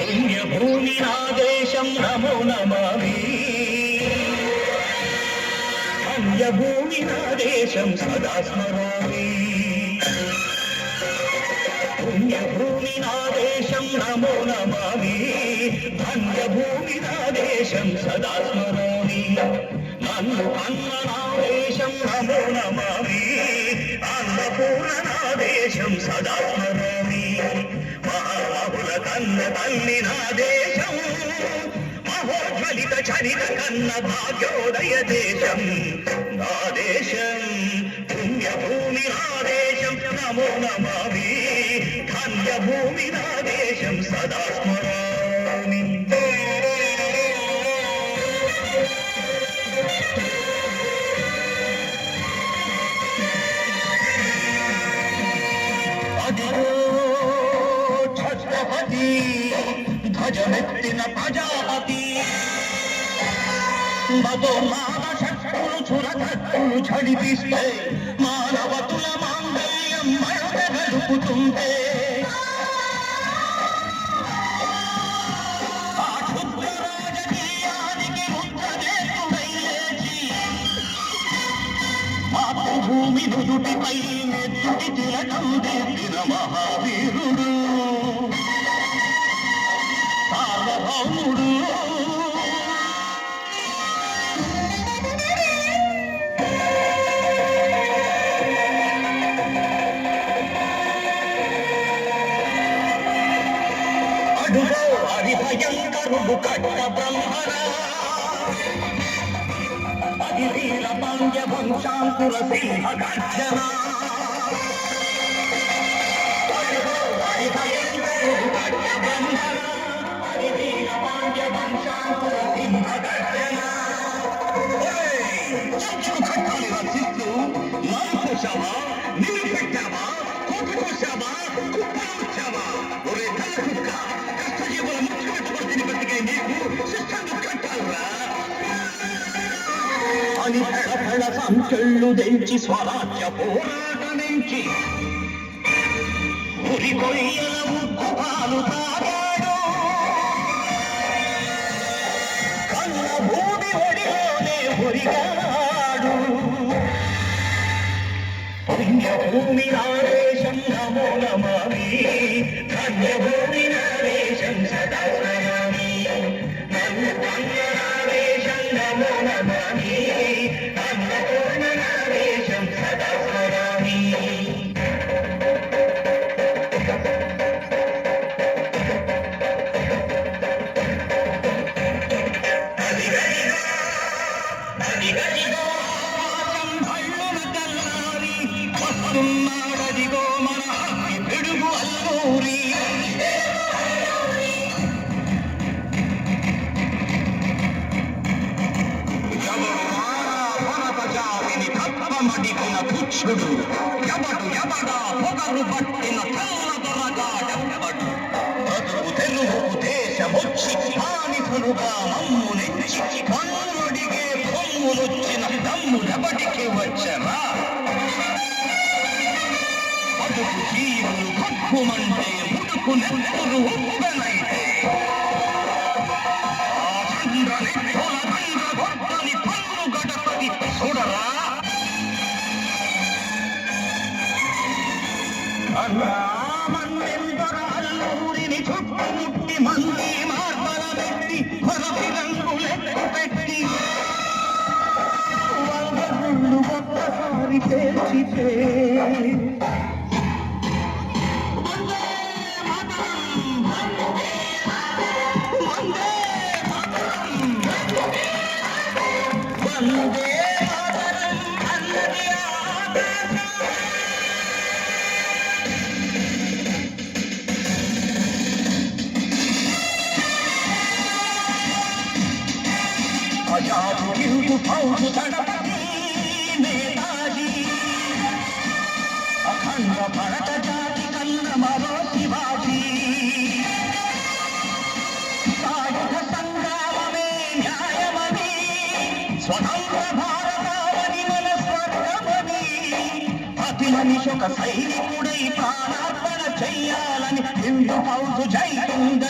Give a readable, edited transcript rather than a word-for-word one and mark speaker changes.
Speaker 1: పుణ్యభూమి నా దేశం నమో నమామి. ధన్యభూమి నా దేశం సదా స్మరామి. పుణ్యభూమి నా దేశం నమో నమామి. ధన్యభూమి నా దేశం సదా స్మరామి. నన్ను అన్న నా దేశం నమో నమామి. అన్నపూర్ణ నా దేశం సదా స్మరామి. మహామహుల కన్న తల్లి నా దేశం. మహోజ్వలిత చరిత కన్న భాగ్యోదయ దేశం నా దేశం. పుణ్యభూమి నా దేశం నమో నమామి. ధన్యభూమి నా దేశం సదా స్మరామి. అదిగో ఛత్రపతి ధ్వజమెత్తిన ప్రజాపతి. మదోన్మాద శక్తులు చురకత్తులు ఝడిపిస్తే మానవతుల మాంగళ్యం మడత గడుపుతుంటే ఆ క్షుద్ర రాజకీయానికి రుద్రదేశుడై లేచి మాతృభూమి నుదుటిపై నెత్తుటి తిలకం దిద్దిన మహావీరుడు సార్వభౌముడు. అడుగో హరిభయంకరుడు కట్ట బ్రహ్మణ. అది వీర పాండ్య వంశాంకుర సింహ గర్జన. అడుగో హరిభయంకరుడు కట్ట బ్రహ్మణ. అది వీర పాండ్య వంశాంకుర సింహ గర్జన. చచ్చుడు కట్టాలి రచిస్తూ మాంసమా నిలిపెట్టావా కొట్టుకొచ్చావా కుప్పకొచ్చావా. ఒరే కళ్ళ కుక్క కష్టజీవుల ముఖ్యమంత్రి బతికే నీకు శిక్షలు కట్టాలరా అని పెడపెడ సంకెళ్ళు తెంచి స్వరాజ్య పోరాట నుంచి ఉరి కొయ్యల ముక్కు పాలు తాగాడు. కన్న భూమి ఒడిలోనే ఒరిగాడు. పుణ్యభూమి నా దేశం నమో నమామి. ధన్యభూమి నా దేశం సదా స్మరామి. నన్ను అన్న నా దేశం నమో నమామి. అన్నపూర్ణ నా దేశం సదా స్మరామి. అదిగదిగో భళ్ళున తెల్లారి వస్తున్నాడదిగో మన అగ్గి పిడుగు అల్లూరి. మడికున పుచ్చుడు ఎవడు ఎవడా పొగరు పట్టిన తెల్లదొరగాడెవడు. బతుకు తెలుగు దేశమొచ్చి హానికులుగా మమ్ము నెచ్చి కన్నుడిగే పొమ్ములొచ్చిన దమ్ములెవడికి వచ్చరా. బతుకు జీవులు కొట్టుమంటే ముడుకు నెత్తురు ఉప్పెనైతే ఆ చంద్ర నెత్తుల తండ్ర గొడ్డని పన్ను గడపది చూడరా. మన్నెందర అల్లూరిని చుట్టుముట్టి మంది మార్బల పెట్టి కొరవి రంగులెక్కు పెట్టి 100 గుళ్ళు ఒక్కసారి పేర్చితే ఆజాదు హిందూ ఫౌజు దళపతి నేతాజీ అఖండ భరత జాతి కన్న మరో శివాజీ. సాయుధ సంగ్రామమే న్యాయమని స్వతంత్ర భారతావని మన స్వర్గమని ప్రతి మనిషి ఒక సైనికుడై ప్రాణార్పణ చెయ్యాలని హిందూ ఫౌజు జై హింద్